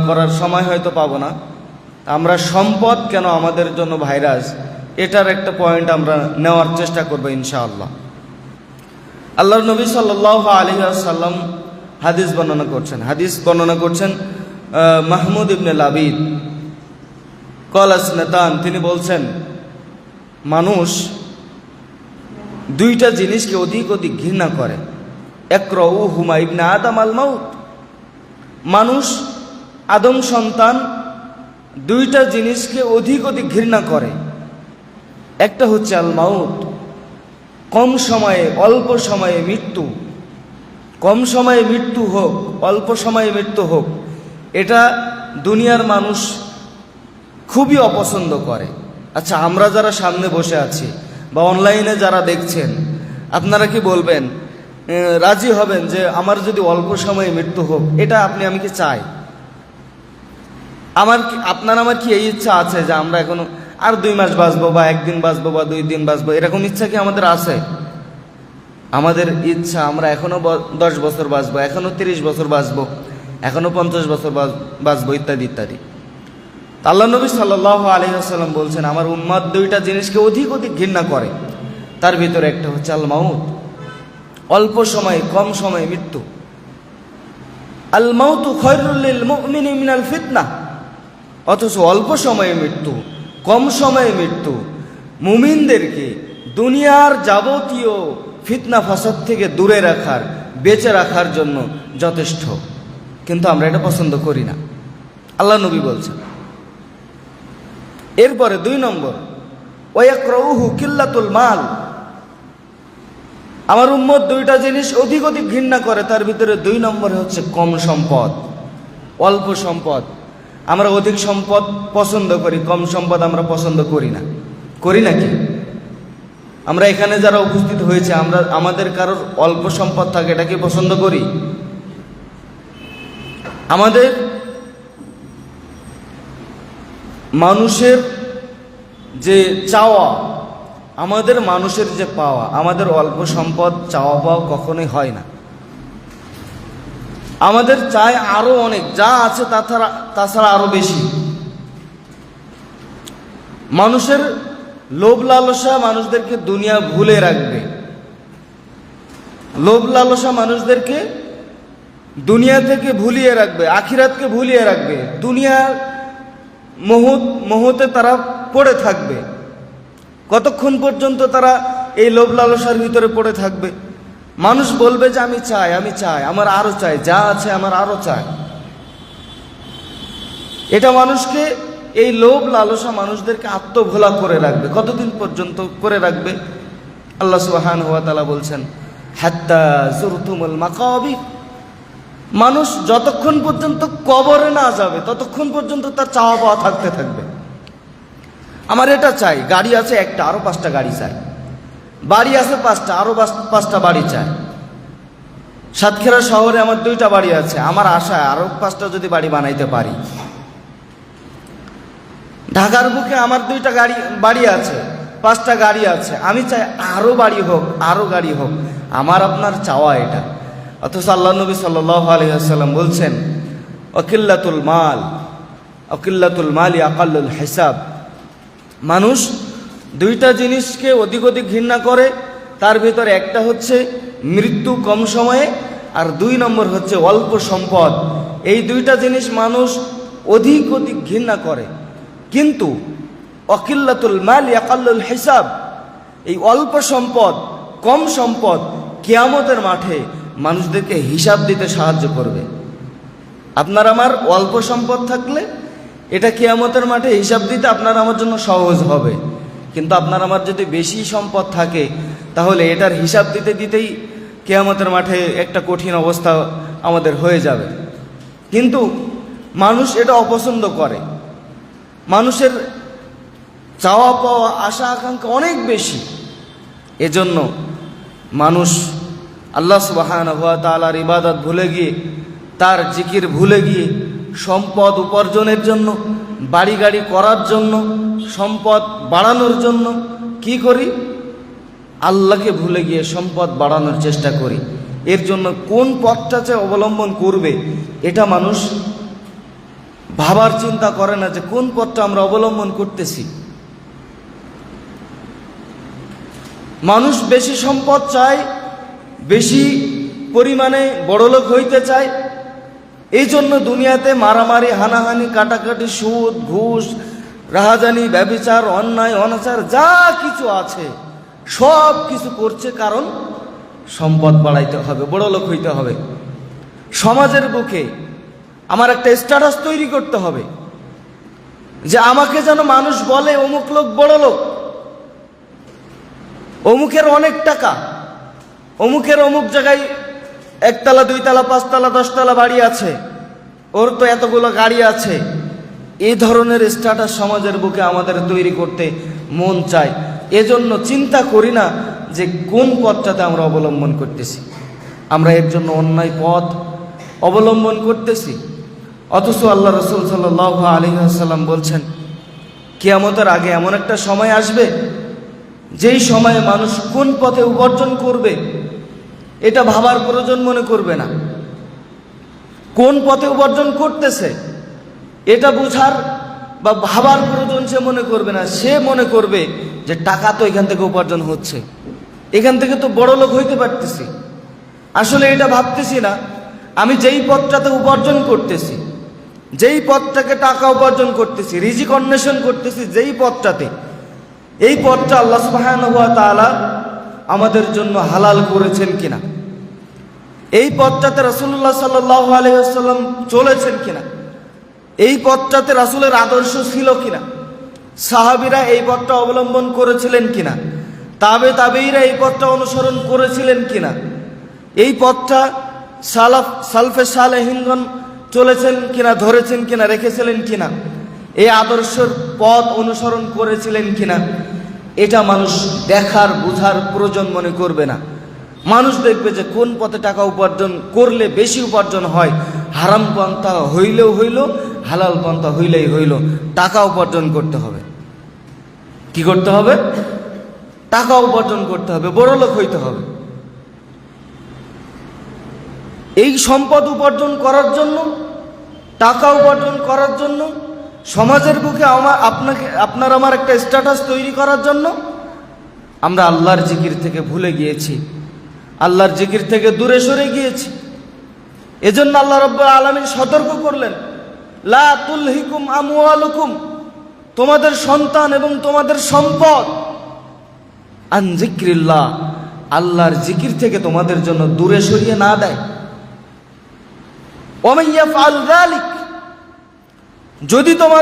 করার সময় হয়তো পাবো না। আমরা সম্পদ কেন আমাদের জন্য ভাইরাস, এটার একটা পয়েন্ট আমরা নেওয়ার চেষ্টা করবো ইনশাআল্লাহ। আল্লাহর নবী সাল্লাল্লাহু আলাইহি ওয়াসাল্লাম হাদিস বর্ণনা করছেন মাহমুদ ইবনে লাবিদ কলাসনাতান, তিনি বলছেন মানুষ দুইটা জিনিসকে অধিক ঘৃণা করে। একরাউহুমা ইবনে আদম আল মাউত, মানুষ আদম সন্তান দুইটা জিনিসকে অধিক ঘৃণা করে। একটা হচ্ছে আল মাউত, কম সময়ে অল্প সময়ে মৃত্যু, কম সময়ে মৃত্যু হোক অল্প সময়ে মৃত্যু হোক, এটা দুনিয়ার মানুষ খুবই অপছন্দ করে। আচ্ছা, আমরা যারা সামনে বসে আছি বা অনলাইনে যারা দেখছেন, আপনারা কি বলবেন, রাজি হবেন যে আমার যদি অল্প সময়ে মৃত্যু হোক, এটা আপনি আমি কি চাই? আমার কি এই ইচ্ছা আছে যে আমরা এখনো আর 2 মাস বাঁচবো বা 1 দিন বাঁচবো বা 2 দিন বাঁচবো, এরকম ইচ্ছা কি আমাদের আছে? আমাদের ইচ্ছা আমরা এখনো 10 বছর বাঁচবো, এখনো 30 বছর বাঁচবো, এখনো 50 বছর বাঁচবো, ইত্যাদি ইত্যাদি। আল্লাহ নবী সাল্লাল্লাহু আলাইহি ওয়াসাল্লাম বলছেন আমার উম্মত দুইটা জিনিসকে অধিক ঘৃণা করে, তার ভিতরে একটা হচ্ছে আল মাউত, অল্প সময়ে কম সময়ে মৃত্যু। আল মাউতু খায়রুল লিল মুমিনি মিনাল ফিতনা, অথচ অল্প সময়ে মৃত্যু, কম সময়ে মৃত্যু মুমিনদেরকে দুনিয়ার যাবতীয় ফিতনা ফাসাদ থেকে দূরে রাখার, বেঁচে রাখার জন্য যথেষ্ট। কিন্তু আমরা এটা পছন্দ করি না, আল্লাহ নবী বলছেন। এরপরে 2 নম্বর, ওয়াকরাউহু কিল্লাতুল মাল, আমার উম্মত দুইটা জিনিস অধিক ঘৃণা করে, তার ভিতরে 2 নম্বর হচ্ছে কম সম্পদ, অল্প সম্পদ। আমরা অধিক সম্পদ পছন্দ করি, কম সম্পদ আমরা পছন্দ করি না, করি নাকি? আমরা এখানে যারা উপস্থিত হয়েছে, আমাদের কারোর অল্প সম্পদ থাকে, এটাকে পছন্দ করি? আমাদের মানুষের যে চাওয়া, আমাদের মানুষের যে পাওয়া, আমাদের অল্প সম্পদ চাওয়া পাওয়া কখনোই হয় না। আমাদের চাই আরো অনেক, যা আছে তাছাড়া আরো বেশি। মানুষের লোভ লালসা মানুষদেরকে দুনিয়া ভুলে রাখবে, লোভ লালসা মানুষদেরকে দুনিয়া থেকে ভুলিয়ে রাখবে, আখিরাতকে ভুলিয়ে রাখবে। দুনিয়ার মোহতে তারা পড়ে থাকবে। কতক্ষণ পর্যন্ত তারা এই লোভ লালসার ভিতরে পড়ে থাকবে? মানুষ বলবে যে আমি চাই, আমার আরো চাই, যা আছে আমার আরো চাই। এটা মানুষকে, এই লোভ লালসা মানুষদেরকে আত্মভোলা করে রাখবে। কতদিন পর্যন্ত করে রাখবে? আল্লাহ সুবহানাহু ওয়া তাআলা বলছেন হাত্তা যুরতুমুল মাকাবির, মানুষ যতক্ষণ পর্যন্ত কবরে না যাবে ততক্ষণ পর্যন্ত তার চাওয়া পাওয়া থাকতে থাকবে। আমার এটা চাই, গাড়ি আছে একটা, আরো 5টা গাড়ি চাই, বাড়ি আছে 5টা, আরো 5টা বাড়ি চাই। সাতক্ষীরা শহরে আমার 2টা বাড়ি আছে, আমার আশা আরো 5টা যদি বাড়ি বানাইতে পারি। ঢাকার বুকে আমার 2টা বাড়ি আছে, 5টা গাড়ি আছে, আমি চাই আরো বাড়ি হোক, আরো গাড়ি হোক। আমার আপনার চাওয়া এটা। অথচ আল্লাহ নবী সাল্লাল্লাহু আলাইহি ওয়াসাল্লাম বলছেন অকিল্লাতুল মালি আকাল্লুল হিসাব, মানুষ 2টা জিনিসকে অধিক ঘৃণা করে, তার ভিতরে একটা হচ্ছে মৃত্যু কম সময়ে, আর 2 নম্বর হচ্ছে অল্প সম্পদ। এই 2টা জিনিস মানুষ অধিক ঘৃণা করে। কিন্তু অকিল্লাতুল মালি আকাল্লুল হিসাব, এই অল্প সম্পদ, কম সম্পদ কিয়ামতের মাঠে মানুষদেরকে হিসাব দিতে সাহায্য করবে। আপনার আমার অল্প সম্পদ থাকলে এটা কিয়ামতের মাঠে হিসাব দিতে আপনার আমার জন্য সহজ হবে। কিন্তু আপনার আমার যদি বেশি সম্পদ থাকে, তাহলে এটার হিসাব দিতেই কিয়ামতের মাঠে একটা কঠিন অবস্থা আমাদের হয়ে যাবে। কিন্তু মানুষ এটা অপছন্দ করে। মানুষের চাওয়া পাওয়া, আশা আকাঙ্ক্ষা অনেক বেশি। এজন্য মানুষ আল্লাহ সুবহানাহু ওয়া তাআলার ইবাদত ভুলে গিয়ে, তার জিকির ভুলে গিয়ে, সম্পদ উপার্জনের জন্য, বাড়ি গাড়ি করার জন্য, সম্পদ বাড়ানোর জন্য কি করি? আল্লাহকে ভুলে গিয়ে সম্পদ বাড়ানোর চেষ্টা করি। এর জন্য কোন পথটা অবলম্বন করবে এটা মানুষ ভাবার চিন্তা করে না যে কোন পথটা আমরা অবলম্বন করতেছি। মানুষ বেশি সম্পদ চায়, বেশি পরিমাণে বড়লোক হইতে চায়, এই জন্য দুনিয়াতে মারামারি, হানাহানি, কাটাকাটি, সুদ, ঘুষ, রাহাজানি, ব্যভিচার, অন্যায়, অনাচার যা কিছু আছে সব কিছু করছে, কারণ সম্পদ বাড়াইতে হবে, বড়লোক হইতে হবে। সমাজের বুকে আমার একটা স্ট্যাটাস তৈরি করতে হবে যে আমাকে যেন মানুষ বলে অমুক লোক বড় লোক, অমুকের অনেক টাকা, অমুকের অমুক জায়গায় 1 তলা 2 তলা 5 তলা 10 তলা বাড়ি আছে, ওর তো এতগুলো গাড়ি আছে। এই ধরনের স্ট্যাটাস সমাজের বুকে আমাদের তৈরি করতে মন চায়। এজন্য চিন্তা করি না যে কোন পথটাতে আমরা অবলম্বন করতেছি। আমরা এর জন্য অন্যায় পথ অবলম্বন করতেছি। অথচ আল্লাহ রাসূল সাল্লাল্লাহু আলাইহি ওয়াসাল্লাম বলছেন, কিয়ামতের আগে এমন একটা সময় আসবে যেই সময়ে মানুষ কোন পথে উপার্জন করবে এটা ভাবার প্রয়োজন মনে করবে না। কোন পথে উপার্জন করতেছে এটা বুঝার বা ভাবার প্রয়োজন সে মনে করবে না। সে মনে করবে যে টাকা তো এখান থেকে উপার্জন হচ্ছে, এখান থেকে তো বড় লোক হইতে পারতেছি। আসলে এটা ভাবতেছি না আমি যেই পথটাতে উপার্জন করতেছি, যেই পথটাকে টাকা উপার্জন করতেছি, রিজিক অন্বেষণ করতেছি, যেই পথটাতে, এই পথটা আল্লাহ সুবহানাহু ওয়া তাআলা আমাদের জন্য হালাল করেছেন কিনা, এই পথটাতে রাসূলুল্লাহ সাল্লাল্লাহু আলাইহি ওয়াসাল্লাম চলেছেন কিনা, এই পথটাতে রাসূলের আদর্শ ছিল কিনা, সাহাবীরা এই পথটা অবলম্বন করেছিলেন কিনা, তাবেঈরা এই পথটা অনুসরণ করেছিলেন কিনা, এই পথটা সালফে সালেহিনগণ চলেছেন কিনা, ধরেছেন কিনা, রেখেছিলেন কিনা, এই আদর্শের পথ অনুসরণ করেছিলেন কিনা, এটা মানুষ দেখার বুঝার প্রয়োজন মনে করবে না। মানুষ দেখবে যে কোন পথে টাকা উপার্জন করলে বেশি উপার্জন হয়, হারাম পন্থা হইলেও হইল, হালাল পন্থা হইলেই হইল, টাকা উপার্জন করতে হবে। কি করতে হবে? টাকা উপার্জন করতে হবে, বড়লোক হইতে হবে। এই সম্পদ উপার্জন করার জন্য, টাকা উপার্জন করার জন্য, সমাজের বুকে আপনার আমার একটা স্ট্যাটাস তৈরি করার জন্য আমরা আল্লাহর জিকির থেকে ভুলে গিয়েছি, আল্লাহর জিকির থেকে দূরে সরে গিয়েছি। এজন্য আল্লাহ রাব্বুল আলামিন সতর্ক করলেন, লা তুলহিকুম আমওয়ালুকুম, তোমাদের সন্তান এবং তোমাদের সম্পদ আন যিকরিল্লাহ, আল্লাহর জিকির থেকে তোমাদের জন্য দূরে সরিয়ে না দেয়। ওয়া মান ইয়াফআল যালিক, যদি তোমার